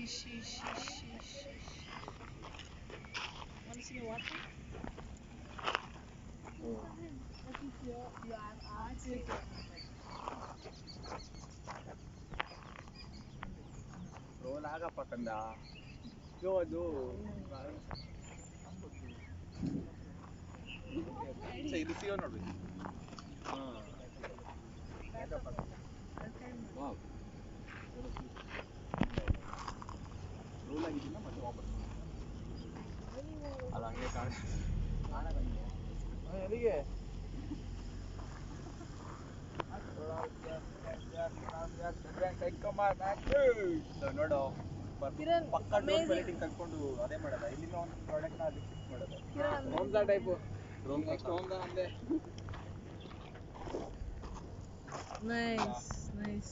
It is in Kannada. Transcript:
Want to see the water? That is your art. Roll ಆಗಪ್ಪ ಕಂದ ಇದು ಇದು ಸಿಗೋ ನೋಡ್ಬೇಕು ರೋಲ್ ಆಗಿದ್ದಿಲ್ಲ ಮತ್ತೆ ವಾಪಸ್ ಅದು ಹಂಗೆ ಎಲ್ಲಿಗೆ ನೋಡು ಪಕ್ಕ ಡೋರ್ ಕ್ವಾಲಿಟಿ ಕಲ್ತ್ಕೊಂಡು ಅದೇ ಮಾಡೋದ ಇಲ್ಲಿಂದ ಒಂದು ಪ್ರಾಡಕ್ಟ್ ನ ಅಲ್ಲಿ ಶಿಫ್ಟ್ ಮಾಡೋದು ಹೋಮ್ಸಾ ಟೈಪು ರೂಮ್ ನೆಕ್ಸ್ಟ್ ಹೋಮ್ಸಾ ಅಂದೆ Nice.